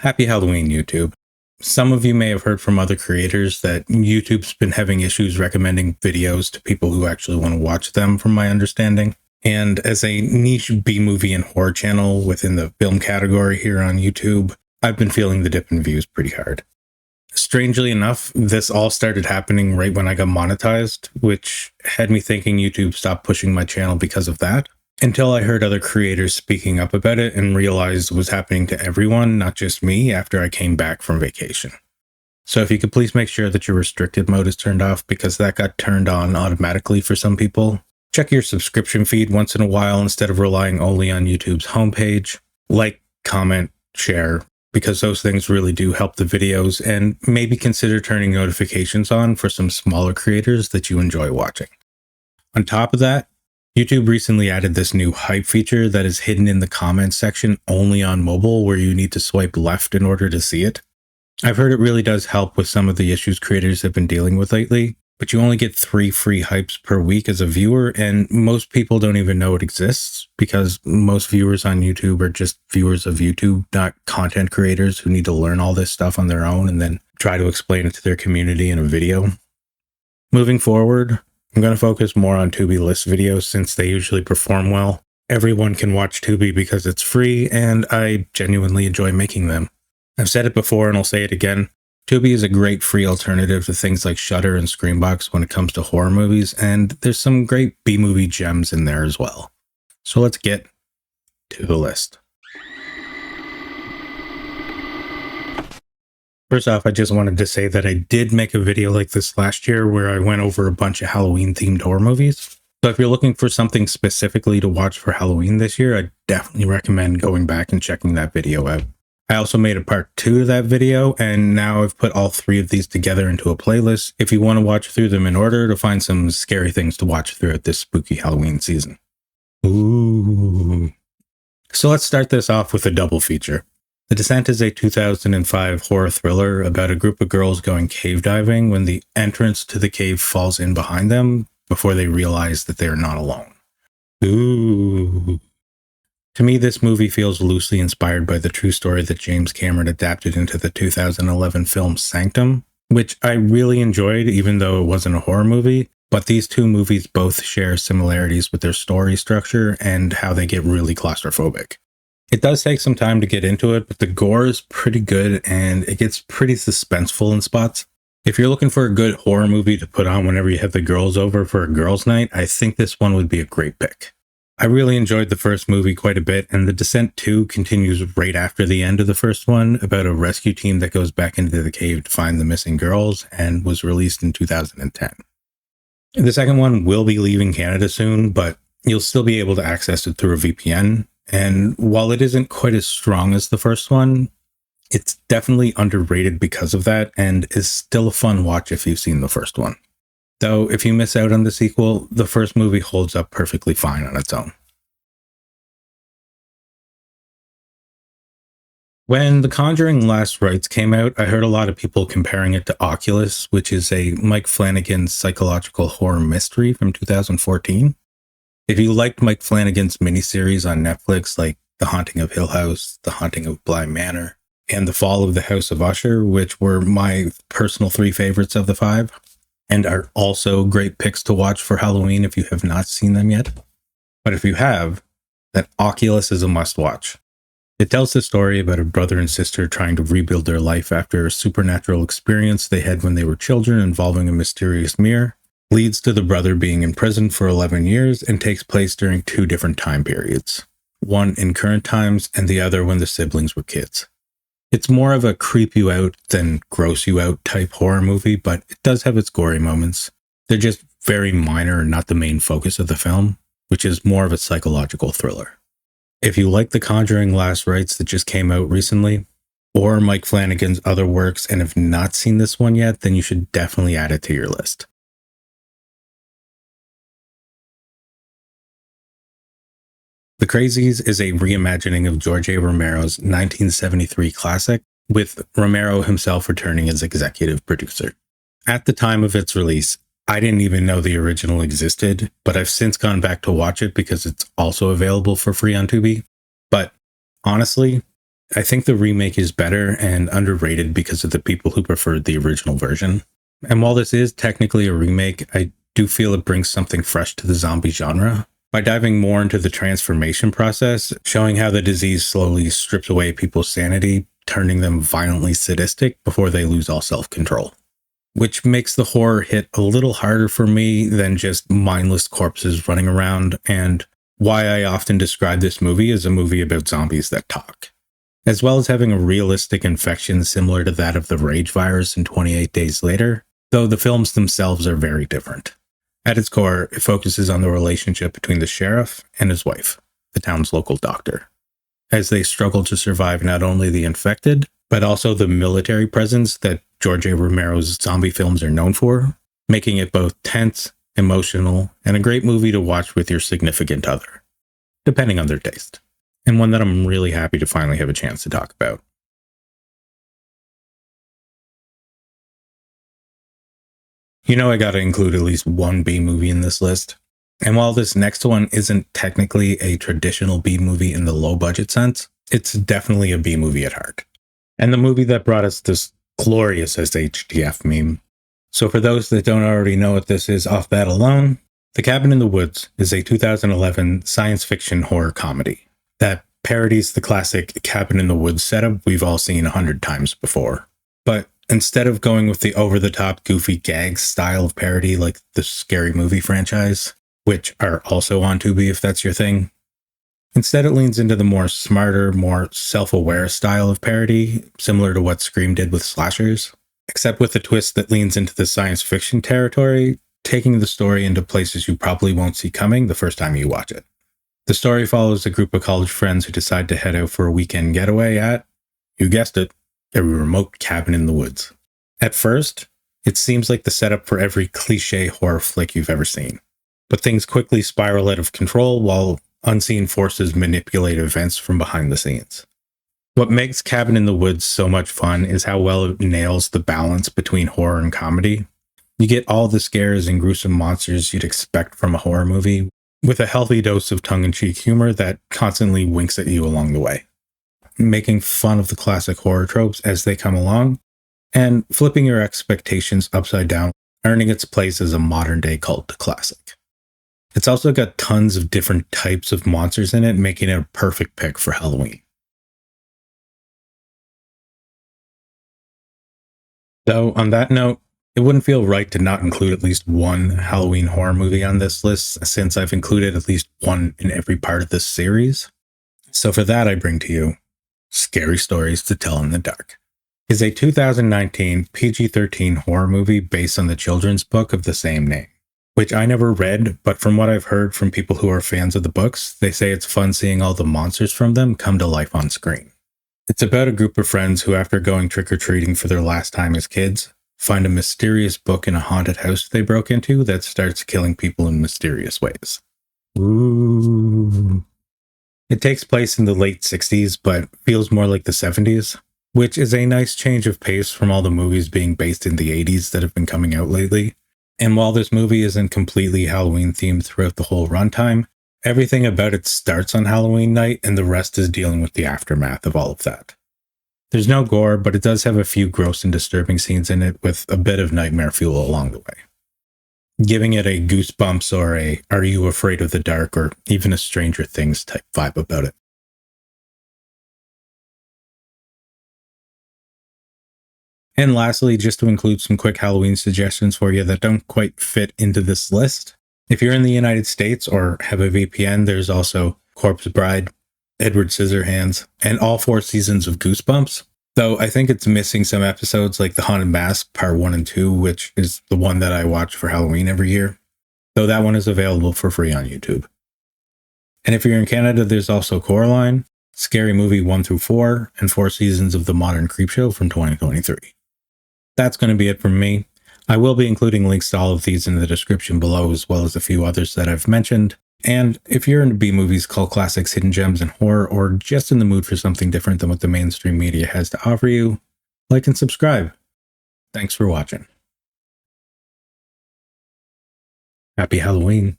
Happy Halloween, YouTube. Some of you may have heard from other creators that YouTube's been having issues recommending videos to people who actually want to watch them, from my understanding. And as a niche B-movie and horror channel within the film category here on YouTube, I've been feeling the dip in views pretty hard. Strangely enough, this all started happening right when I got monetized, which had me thinking YouTube stopped pushing my channel because of that, until I heard other creators speaking up about it and realized it was happening to everyone, not just me, after I came back from vacation. So if you could please make sure that your restricted mode is turned off, because that got turned on automatically for some people. Check your subscription feed once in a while instead of relying only on YouTube's homepage. Like, comment, share, because those things really do help the videos, and maybe consider turning notifications on for some smaller creators that you enjoy watching. On top of that, YouTube recently added this new hype feature that is hidden in the comments section only on mobile, where you need to swipe left in order to see it. I've heard it really does help with some of the issues creators have been dealing with lately, but you only get 3 free hypes per week as a viewer, and most people don't even know it exists, because most viewers on YouTube are just viewers of YouTube, not content creators who need to learn all this stuff on their own and then try to explain it to their community in a video. Moving forward, I'm going to focus more on Tubi list videos since they usually perform well. Everyone can watch Tubi because it's free, and I genuinely enjoy making them. I've said it before and I'll say it again. Tubi is a great free alternative to things like Shudder and Screambox when it comes to horror movies, and there's some great B-movie gems in there as well. So let's get to the list. First off, I just wanted to say that I did make a video like this last year where I went over a bunch of Halloween-themed horror movies. So if you're looking for something specifically to watch for Halloween this year, I definitely recommend going back and checking that video out. I also made a part 2 to that video, and now I've put all 3 of these together into a playlist if you want to watch through them in order to find some scary things to watch throughout this spooky Halloween season. Ooh. So let's start this off with a double feature. The Descent is a 2005 horror thriller about a group of girls going cave diving when the entrance to the cave falls in behind them before they realize that they are not alone. Ooh. To me, this movie feels loosely inspired by the true story that James Cameron adapted into the 2011 film Sanctum, which I really enjoyed even though it wasn't a horror movie, but these two movies both share similarities with their story structure and how they get really claustrophobic. It does take some time to get into it, but the gore is pretty good and it gets pretty suspenseful in spots. If you're looking for a good horror movie to put on whenever you have the girls over for a girls' night, I think this one would be a great pick. I really enjoyed the first movie quite a bit, and The Descent 2 continues right after the end of the first one about a rescue team that goes back into the cave to find the missing girls, and was released in 2010. The second one will be leaving Canada soon, but you'll still be able to access it through a VPN. And while it isn't quite as strong as the first one, it's definitely underrated because of that, and is still a fun watch if you've seen the first one. Though, if you miss out on the sequel, the first movie holds up perfectly fine on its own. When The Conjuring Last Rites came out, I heard a lot of people comparing it to Oculus, which is a Mike Flanagan psychological horror mystery from 2014. If you liked Mike Flanagan's miniseries on Netflix, like The Haunting of Hill House, The Haunting of Bly Manor, and The Fall of the House of Usher, which were my personal 3 favorites of the 5, and are also great picks to watch for Halloween if you have not seen them yet. But if you have, then Oculus is a must-watch. It tells the story about a brother and sister trying to rebuild their life after a supernatural experience they had when they were children involving a mysterious mirror, leads to the brother being in prison for 11 years, and takes place during 2 different time periods. One in current times, and the other when the siblings were kids. It's more of a creep you out than gross you out type horror movie, but it does have its gory moments. They're just very minor and not the main focus of the film, which is more of a psychological thriller. If you like The Conjuring Last Rites that just came out recently, or Mike Flanagan's other works and have not seen this one yet, then you should definitely add it to your list. The Crazies is a reimagining of George A. Romero's 1973 classic, with Romero himself returning as executive producer. At the time of its release, I didn't even know the original existed, but I've since gone back to watch it because it's also available for free on Tubi. But honestly, I think the remake is better and underrated because of the people who preferred the original version. And while this is technically a remake, I do feel it brings something fresh to the zombie genre by diving more into the transformation process, showing how the disease slowly strips away people's sanity, turning them violently sadistic before they lose all self-control. Which makes the horror hit a little harder for me than just mindless corpses running around, and why I often describe this movie as a movie about zombies that talk. As well as having a realistic infection similar to that of the Rage virus in 28 Days Later, though the films themselves are very different. At its core, it focuses on the relationship between the sheriff and his wife, the town's local doctor, as they struggle to survive not only the infected, but also the military presence that George A. Romero's zombie films are known for, making it both tense, emotional, and a great movie to watch with your significant other, depending on their taste, and one that I'm really happy to finally have a chance to talk about. You know I gotta include at least one B movie in this list. And while this next one isn't technically a traditional B movie in the low budget sense, it's definitely a B movie at heart. And the movie that brought us this glorious SHTF meme. So for those that don't already know what this is off that alone, The Cabin in the Woods is a 2011 science fiction horror comedy that parodies the classic Cabin in the Woods setup we've all seen 100 times before. But instead of going with the over-the-top goofy gags style of parody like the Scary Movie franchise, which are also on Tubi if that's your thing, instead it leans into the more smarter, more self-aware style of parody, similar to what Scream did with slashers, except with a twist that leans into the science fiction territory, taking the story into places you probably won't see coming the first time you watch it. The story follows a group of college friends who decide to head out for a weekend getaway at, you guessed it, a remote cabin in the woods. At first, it seems like the setup for every cliché horror flick you've ever seen. But things quickly spiral out of control while unseen forces manipulate events from behind the scenes. What makes Cabin in the Woods so much fun is how well it nails the balance between horror and comedy. You get all the scares and gruesome monsters you'd expect from a horror movie, with a healthy dose of tongue-in-cheek humor that constantly winks at you along the way, making fun of the classic horror tropes as they come along, and flipping your expectations upside down, earning its place as a modern-day cult classic. It's also got tons of different types of monsters in it, making it a perfect pick for Halloween. Though, on that note, it wouldn't feel right to not include at least one Halloween horror movie on this list, since I've included at least one in every part of this series. So for that, I bring to you Scary Stories to Tell in the Dark. It's a 2019 PG-13 horror movie based on the children's book of the same name, which I never read, but from what I've heard from people who are fans of the books, they say it's fun seeing all the monsters from them come to life on screen. It's about a group of friends who, after going trick-or-treating for their last time as kids, find a mysterious book in a haunted house they broke into that starts killing people in mysterious ways. Ooh. It takes place in the late 60s, but feels more like the 70s, which is a nice change of pace from all the movies being based in the 80s that have been coming out lately. And while this movie isn't completely Halloween themed throughout the whole runtime, everything about it starts on Halloween night and the rest is dealing with the aftermath of all of that. There's no gore, but it does have a few gross and disturbing scenes in it with a bit of nightmare fuel along the way, giving it a Goosebumps or a Are You Afraid of the Dark or even a Stranger Things type vibe about it. And lastly, just to include some quick Halloween suggestions for you that don't quite fit into this list. If you're in the United States or have a VPN, there's also Corpse Bride, Edward Scissorhands, and all 4 seasons of Goosebumps. Though I think it's missing some episodes like The Haunted Mask Part 1 and 2, which is the one that I watch for Halloween every year. Though that one is available for free on YouTube. And if you're in Canada, there's also Coraline, Scary Movie 1 through 4, and 4 seasons of the modern Creepshow from 2023. That's going to be it from me. I will be including links to all of these in the description below, as well as a few others that I've mentioned. And if you're into B-movies, cult classics, hidden gems, and horror, or just in the mood for something different than what the mainstream media has to offer you, like and subscribe. Thanks for watching. Happy Halloween.